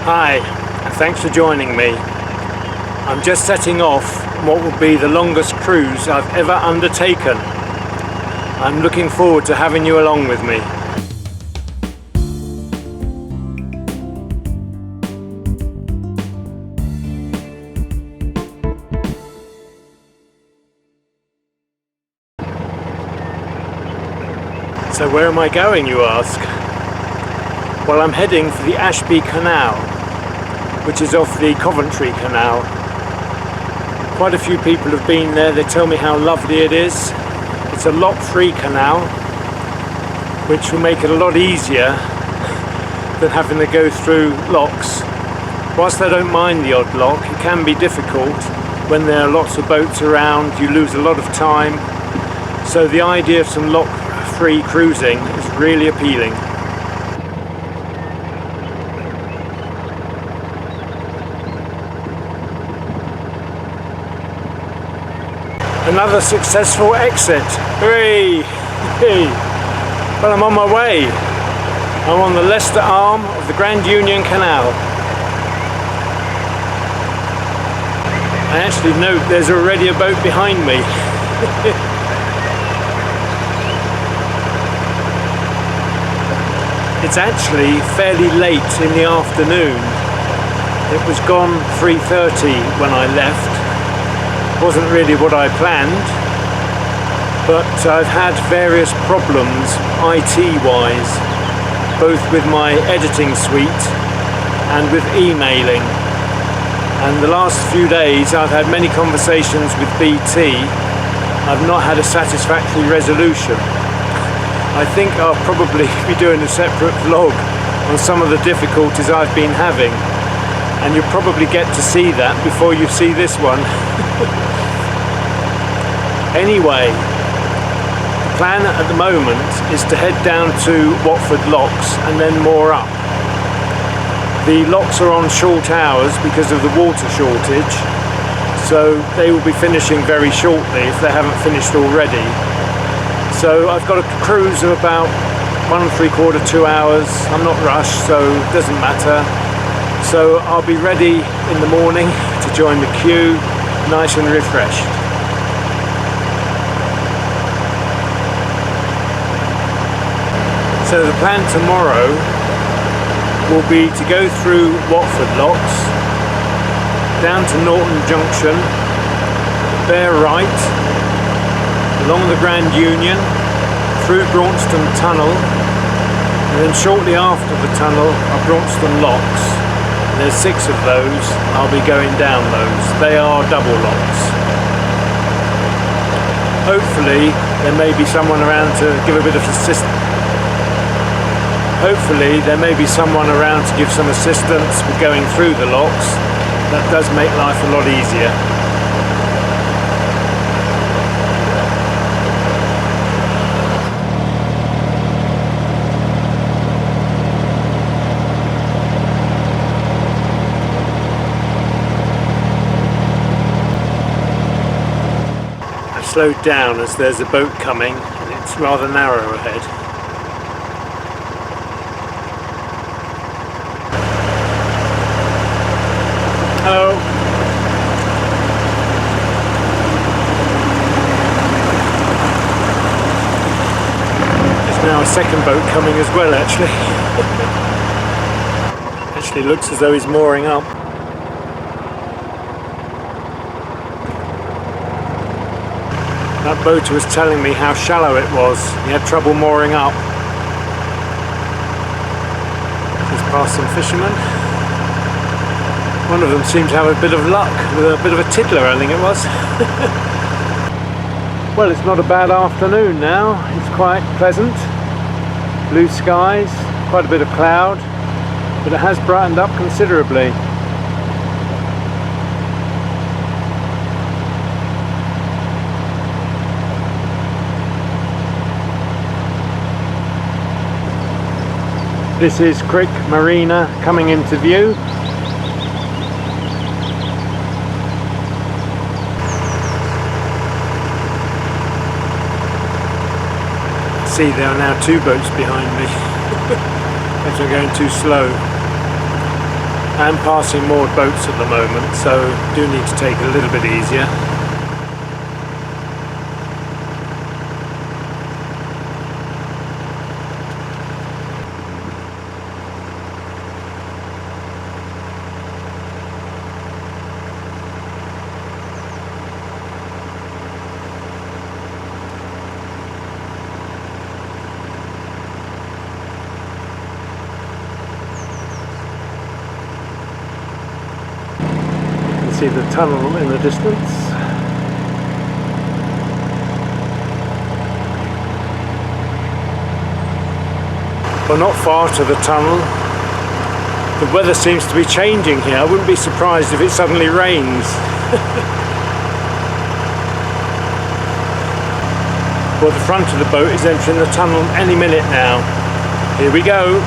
Hi, and thanks for joining me. I'm just setting off on what will be the longest cruise I've ever undertaken. I'm looking forward to having you along with me. So where am I going, you ask? Well, I'm heading for the Ashby Canal, which is off the Coventry Canal. Quite a few people have been there. They tell me how lovely it is. It's a lock-free canal, which will make it a lot easier than having to go through locks. Whilst I don't mind the odd lock, it can be difficult when there are lots of boats around. You lose a lot of time. So the idea of some lock-free cruising is really appealing. Another successful exit. Hooray! Well, I'm on my way. I'm on the Leicester arm of the Grand Union Canal. I actually note there's already a boat behind me. It's actually fairly late in the afternoon. It was gone 3:30 when I left. Wasn't really what I planned, but I've had various problems IT-wise, both with my editing suite and with emailing. And the last few days I've had many conversations with BT. I've not had a satisfactory resolution. I think I'll probably be doing a separate vlog on some of the difficulties I've been having, and you'll probably get to see that before you see this one. Anyway, the plan at the moment is to head down to Watford Locks and then moor up. The locks are on short hours because of the water shortage, so they will be finishing very shortly if they haven't finished already. So I've got a cruise of about 1 3/4, 2 hours. I'm not rushed, so it doesn't matter. So I'll be ready in the morning to join the queue, nice and refreshed. So the plan tomorrow will be to go through Watford Locks, down to Norton Junction, bear right, along the Grand Union, through Braunston Tunnel, and then shortly after the tunnel are Braunston Locks. There's 6 of those. I'll be going down those. They are double locks. Hopefully there may be someone around to give a bit of assistance. Hopefully there may be someone around to give some assistance with going through the locks. That does make life a lot easier. I've slowed down as there's a boat coming and it's rather narrow ahead. Hello. There's now a second boat coming as well, actually. Actually looks as though he's mooring up. That boater was telling me how shallow it was. He had trouble mooring up. Just past some fishermen. One of them seemed to have a bit of luck with a bit of a tiddler, I think it was. Well, it's not a bad afternoon now. It's quite pleasant. Blue skies, quite a bit of cloud, but it has brightened up considerably. This is Crick Marina coming into view. See, there are now 2 boats behind me. If they're going too slow. and passing moored boats at the moment, so do need to take it a little bit easier. See the tunnel in the distance. Well, not far to the tunnel. The weather seems to be changing here. I wouldn't be surprised if it suddenly rains. Well, the front of the boat is entering the tunnel any minute now. Here we go.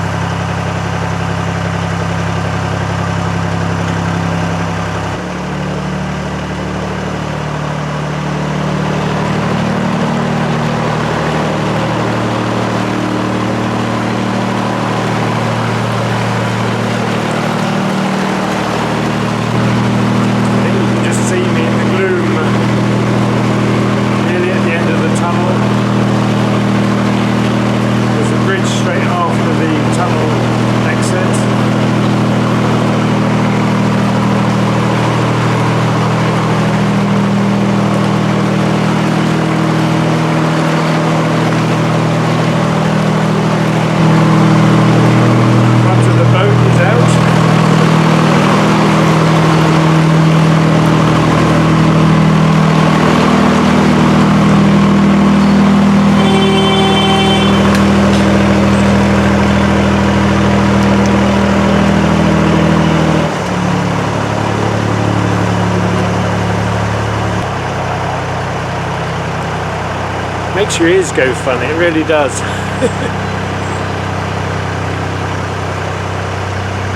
Makes your ears go funny, it really does.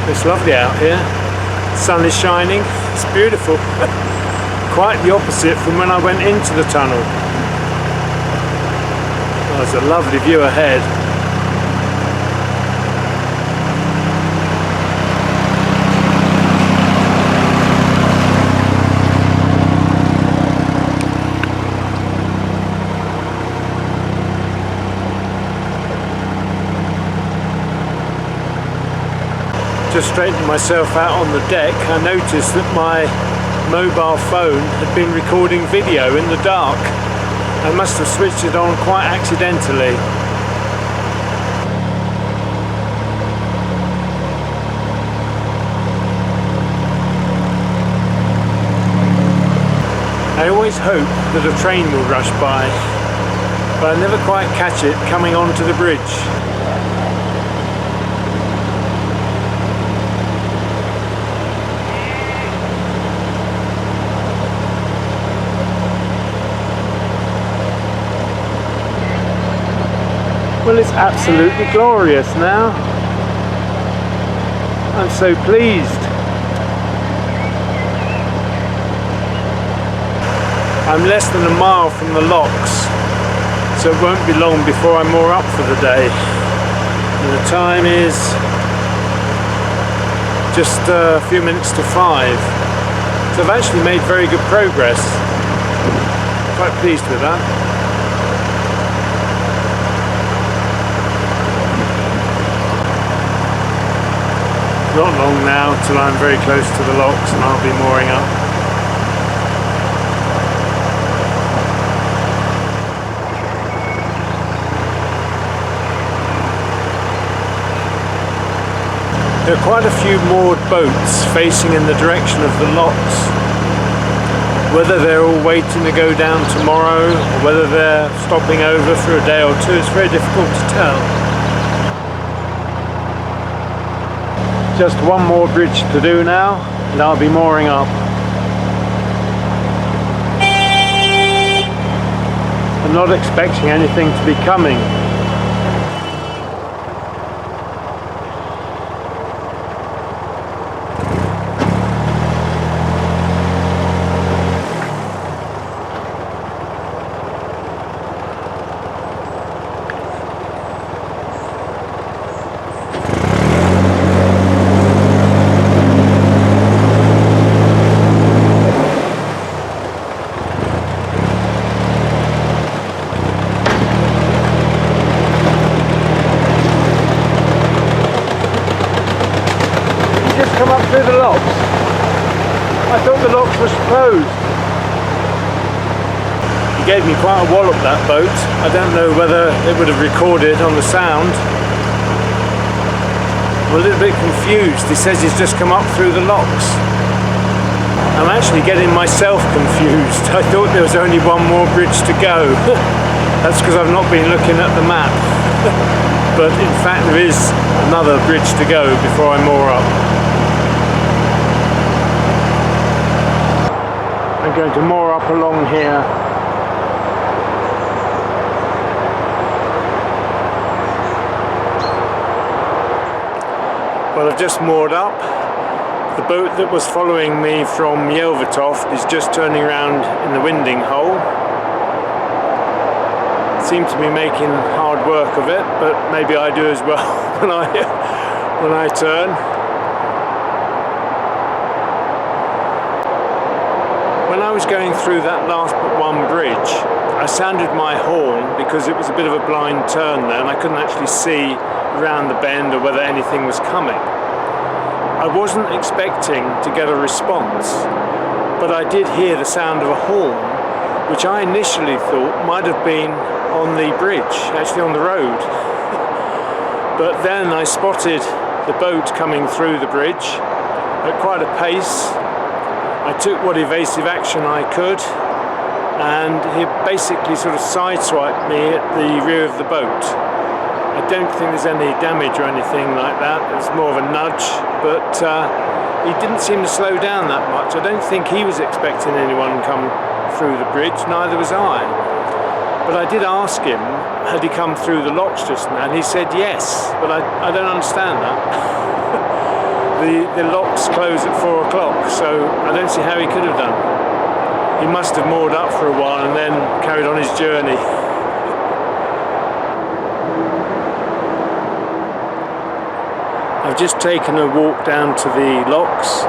It's lovely out here. The sun is shining, it's beautiful. Quite the opposite from when I went into the tunnel. Oh, there's a lovely view ahead. Just straightened myself out on the deck, I noticed that my mobile phone had been recording video in the dark. I must have switched it on quite accidentally. I always hope that a train will rush by, but I never quite catch it coming onto the bridge. Well, it's absolutely glorious now. I'm so pleased. I'm less than a mile from the locks, so it won't be long before I'm more up for the day. And the time is just a few minutes to 5. So I've actually made very good progress. Quite pleased with that. Not long now till I'm very close to the locks and I'll be mooring up. There are quite a few moored boats facing in the direction of the locks. Whether they're all waiting to go down tomorrow or whether they're stopping over for a day or two, it's very difficult to tell. Just one more bridge to do now, and I'll be mooring up. I'm not expecting anything to be coming. through the locks? I thought the locks was closed. He gave me quite a wallop, that boat. I don't know whether it would have recorded on the sound. I'm a little bit confused. He says he's just come up through the locks. I'm actually getting myself confused. I thought there was only one more bridge to go. That's because I've not been looking at the map. But in fact there is another bridge to go before I moor up. I'm going to moor up along here. Well, I've just moored up. The boat that was following me from Yelvertoft is just turning around in the winding hole. Seem to be making hard work of it, but maybe I do as well when I turn. When I was going through that last but one bridge, I sounded my horn because it was a bit of a blind turn there and I couldn't actually see around the bend or whether anything was coming. I wasn't expecting to get a response, but I did hear the sound of a horn, which I initially thought might have been on the bridge, actually on the road. But then I spotted the boat coming through the bridge at quite a pace. I took what evasive action I could, and he basically sort of sideswiped me at the rear of the boat. I don't think there's any damage or anything like that. It's more of a nudge, but he didn't seem to slow down that much. I don't think he was expecting anyone to come through the bridge, neither was I. But I did ask him, had he come through the locks just now, and he said yes, but I don't understand that. The locks close at 4 o'clock, so I don't see how he could have done. He must have moored up for a while and then carried on his journey. I've just taken a walk down to the locks.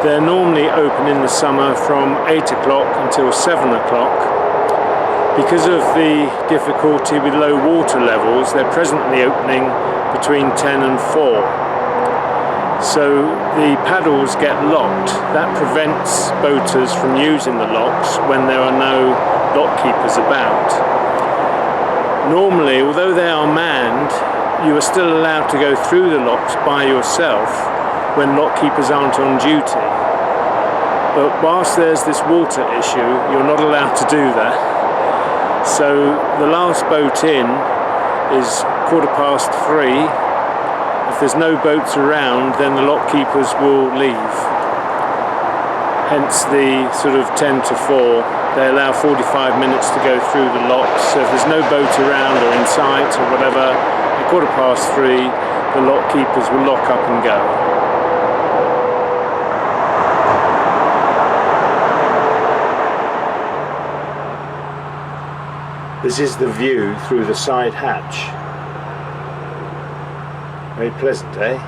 They're normally open in the summer from 8 o'clock until 7 o'clock. Because of the difficulty with low water levels, they're presently opening between 10 and 4. So the paddles get locked. That prevents boaters from using the locks when there are no lock keepers about. Normally, although they are manned, you are still allowed to go through the locks by yourself when lock keepers aren't on duty. But whilst there's this water issue, you're not allowed to do that. So the last boat in is 3:15. If there's no boats around, then the lock keepers will leave. Hence the sort of 10 to 4. They allow 45 minutes to go through the locks. So if there's no boat around or in sight or whatever, at 3:15, the lock keepers will lock up and go. This is the view through the side hatch. Very pleasant, eh?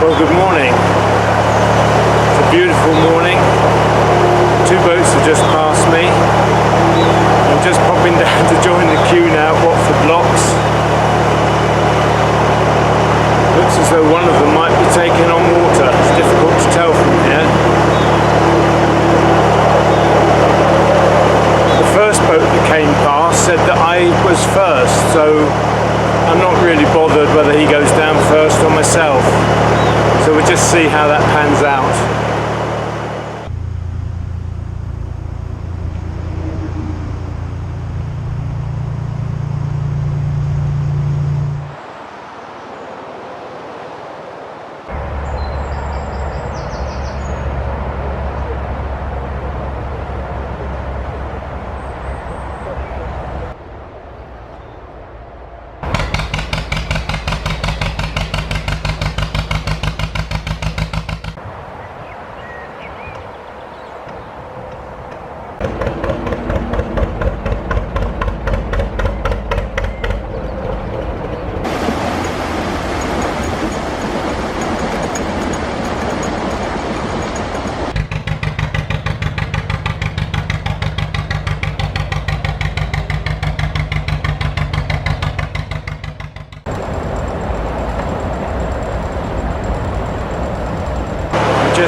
Well, good morning. It's a beautiful morning. 2 boats have just passed me. I'm just popping down to join the queue now at Watford Locks. Looks as though one of them might be taking on water. It's difficult to tell from here. The first boat that came past said that I was first, so I'm not really bothered whether he goes down first or myself. So we'll just see how that pans out.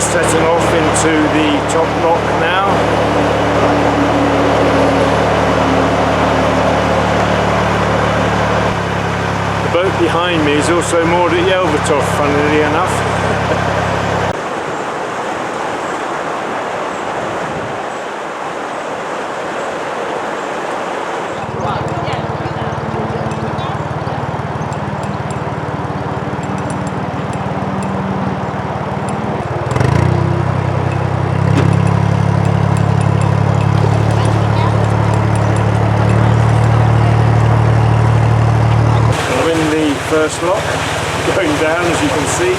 Just setting off into the top lock now. The boat behind me is also moored at Yelvertoft, funnily enough. First lock, going down as you can see.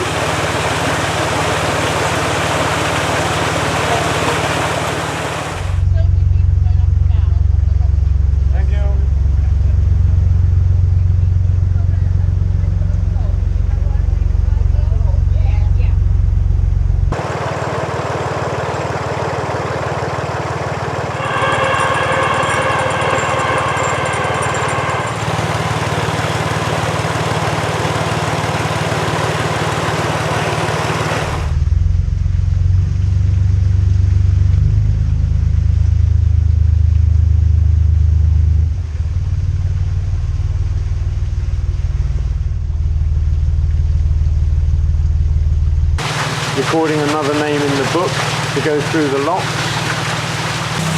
Thank you. Recording another name in the book to go through the lock.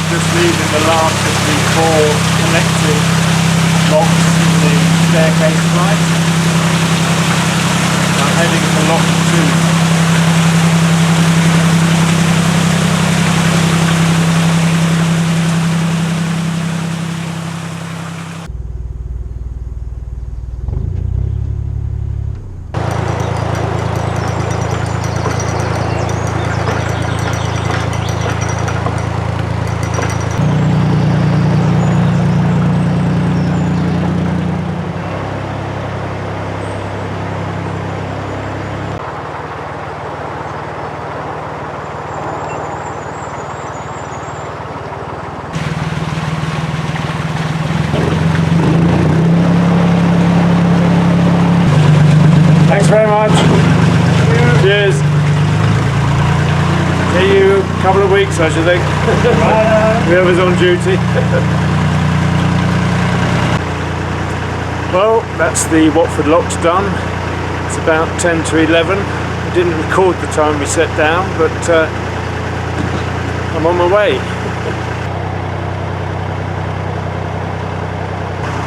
Just leaving the last of the 4 connecting locks in the staircase flight. I'm heading to lock 2. Thanks very much. Cheers. See you a couple of weeks, I should think. Whoever's on duty. Well, that's the Watford Locks done. It's about 10 to 11. I didn't record the time we set down, but I'm on my way.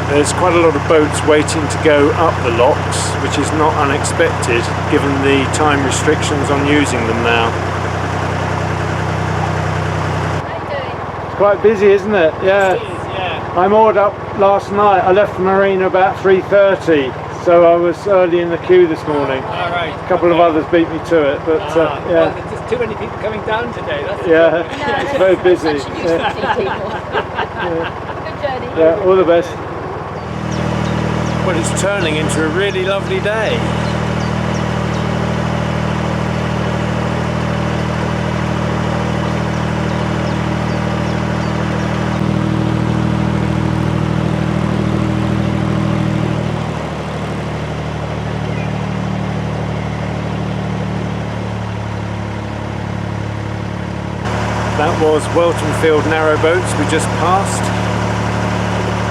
There's quite a lot of boats waiting to go up the locks, which is not unexpected given the time restrictions on using them now. It's quite busy, isn't it? Yeah. It is, yeah. I moored up last night. I left the marina about 3:30, so I was early in the queue this morning. All right. A couple of others beat me to it, but Well, yeah. there's just too many people coming down today. That's the Yeah, problem. it's very busy. Good journey. Yeah, all the best. Well, it's turning into a really lovely day. That was Weltonfield Narrowboats we just passed.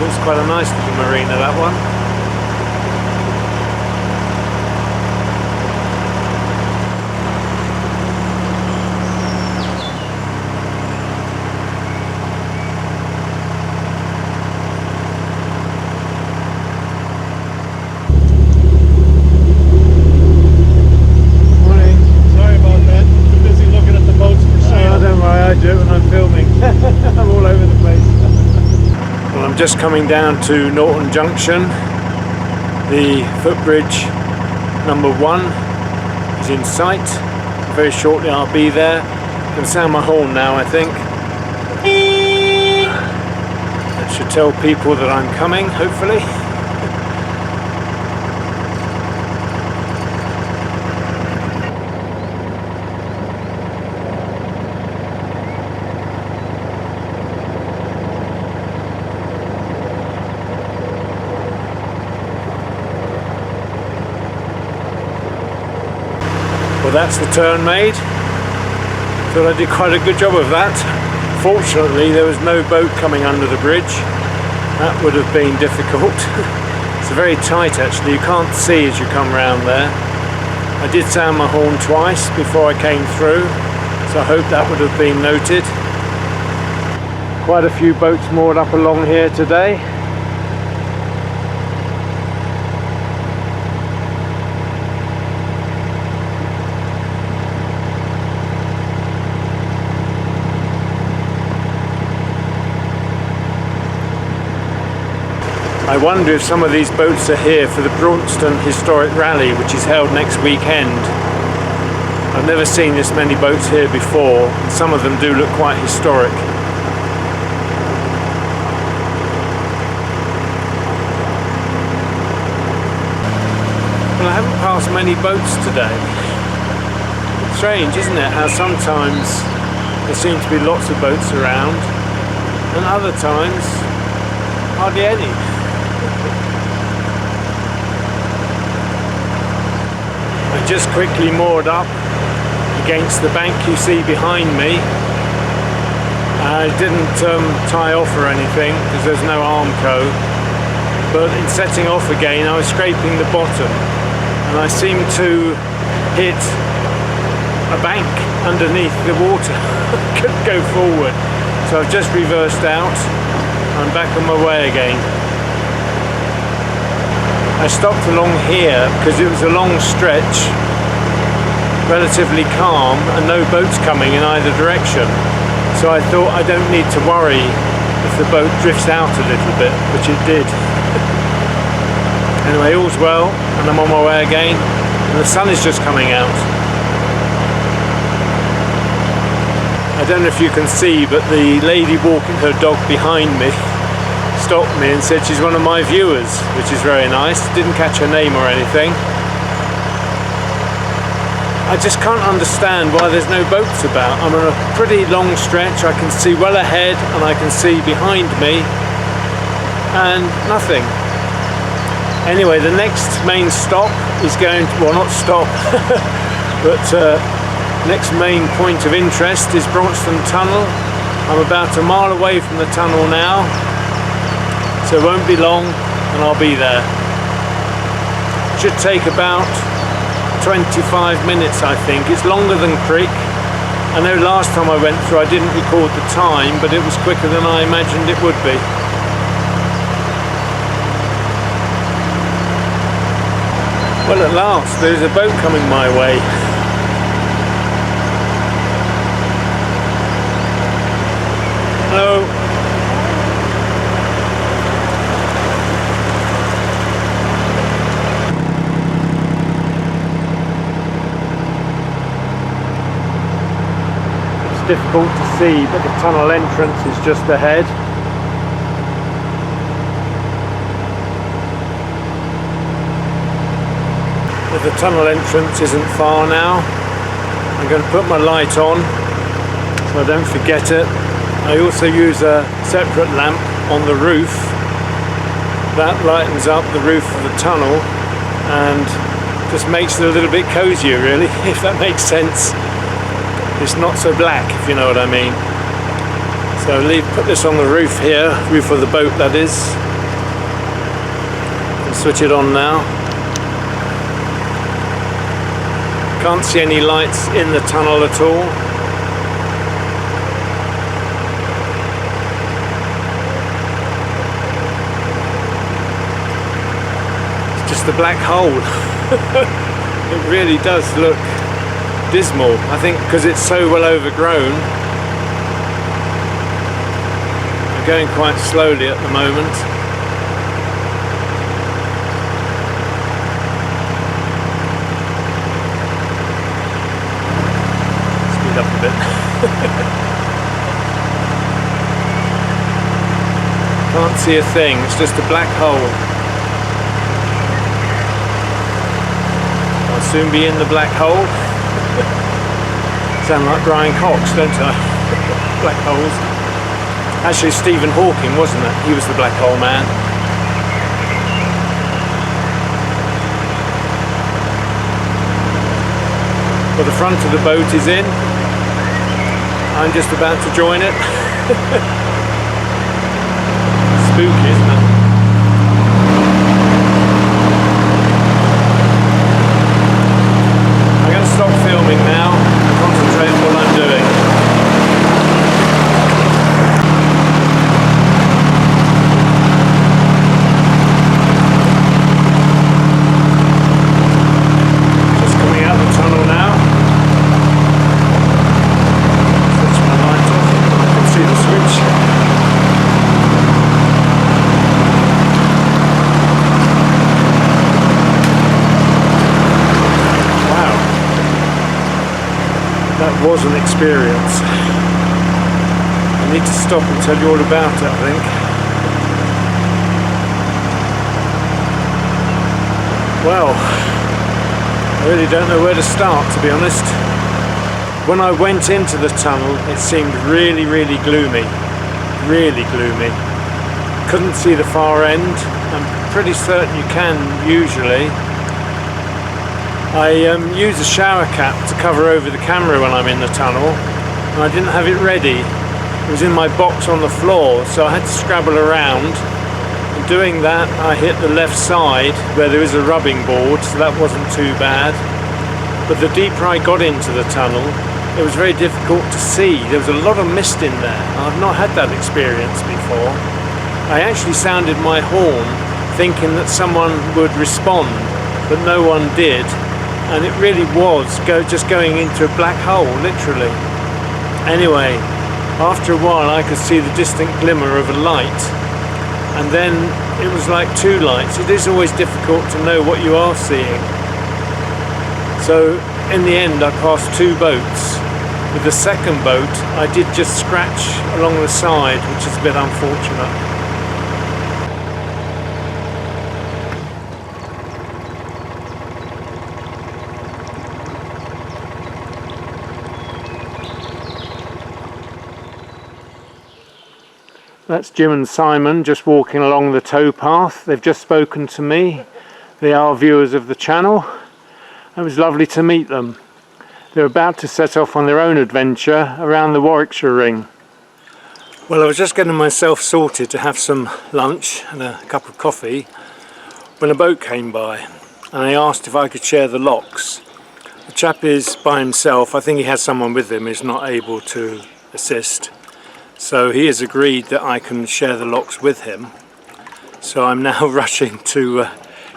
Looks quite a nice little marina, that one. I'm all over the place. Well, I'm just coming down to Norton Junction. The footbridge number 1 is in sight. Very shortly I'll be there. I'm going to sound my horn now, I think. That should tell people that I'm coming, hopefully. Well, that's the turn made. Thought I did quite a good job of that. Fortunately, there was no boat coming under the bridge. That would have been difficult. It's very tight actually, you can't see as you come round there. I did sound my horn twice before I came through, so I hope that would have been noted. Quite a few boats moored up along here today. I wonder if some of these boats are here for the Braunston Historic Rally, which is held next weekend. I've never seen this many boats here before, and some of them do look quite historic. Well, I haven't passed many boats today. Strange, isn't it, how sometimes there seem to be lots of boats around, and other times hardly any. I just quickly moored up against the bank you see behind me. I didn't tie off or anything because there's no Armco, but in setting off again I was scraping the bottom and I seemed to hit a bank underneath the water. Couldn't go forward, so I've just reversed out. I'm back on my way again. I stopped along here because it was a long stretch, relatively calm and no boats coming in either direction, so I thought I don't need to worry if the boat drifts out a little bit, which it did. Anyway, all's well and I'm on my way again, and the sun is just coming out. I don't know if you can see, but the lady walking her dog behind me stopped me and said she's one of my viewers, which is very nice. Didn't catch her name or anything. I just can't understand why there's no boats about. I'm on a pretty long stretch. I can see well ahead and I can see behind me and nothing. Anyway, the next main stop is going to, well, not stop, but next main point of interest is Braunston Tunnel. I'm about a mile away from the tunnel now, so it won't be long and I'll be there. Should take about 25 minutes, I think. It's longer than Creek. I know last time I went through I didn't record the time, but it was quicker than I imagined it would be. Well, at last there's a boat coming my way. Hello. Difficult to see, but the tunnel entrance is just ahead. But the tunnel entrance isn't far now. I'm going to put my light on so I don't forget it. I also use a separate lamp on the roof. That lightens up the roof of the tunnel and just makes it a little bit cozier, really, if that makes sense. It's not so black, if you know what I mean. So put this on the roof here, roof of the boat that is. And switch it on now. Can't see any lights in the tunnel at all. It's just a black hole. It really does look dismal, I think, because it's so well overgrown. I'm going quite slowly at the moment. Speed up a bit. Can't see a thing, it's just a black hole. I'll soon be in the black hole. Sound like Brian Cox, don't I? Black holes. Actually, Stephen Hawking, wasn't it? He was the black hole man. Well, the front of the boat is in. I'm just about to join it. Spooky, isn't it? I'm going to stop filming now and concentrate on what I'm doing. Just coming out the tunnel now. Switch my light off. I can see the switch. That was an experience. I need to stop and tell you all about it, I think. Well, I really don't know where to start, to be honest. When I went into the tunnel, it seemed really, really gloomy. Really gloomy. Couldn't see the far end. I'm pretty certain you can, usually. I use a shower cap to cover over the camera when I'm in the tunnel, and I didn't have it ready. It was in my box on the floor, so I had to scrabble around. And doing that, I hit the left side where there is a rubbing board, so that wasn't too bad. But the deeper I got into the tunnel, it was very difficult to see. There was a lot of mist in there. I've not had that experience before. I actually sounded my horn thinking that someone would respond, but no one did. And it really was just going into a black hole, literally. Anyway, after a while I could see the distant glimmer of a light, and then it was like two lights. It is always difficult to know what you are seeing. So in the end I passed two boats. With the second boat I did just scratch along the side, which is a bit unfortunate. That's Jim and Simon just walking along the towpath. They've just spoken to me. They are viewers of the channel. It was lovely to meet them. They're about to set off on their own adventure around the Warwickshire Ring. Well, I was just getting myself sorted to have some lunch and a cup of coffee when a boat came by, and I asked if I could share the locks. The chap is by himself. I think he has someone with him. He's not able to assist. So he has agreed that I can share the locks with him. So I'm now rushing to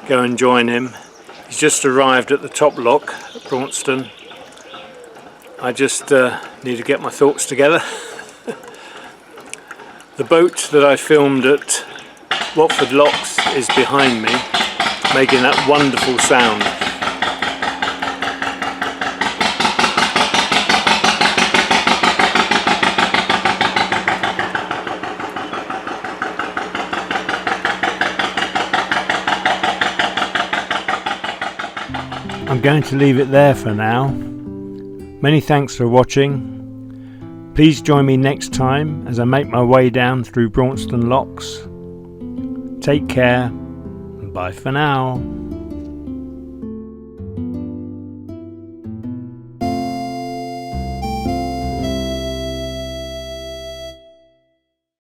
go and join him. He's just arrived at the top lock at Braunston. I just need to get my thoughts together. The boat that I filmed at Watford Locks is behind me, making that wonderful sound. I'm going to leave it there for now. Many thanks for watching. Please join me next time as I make my way down through Braunston Locks. Take care and bye for now.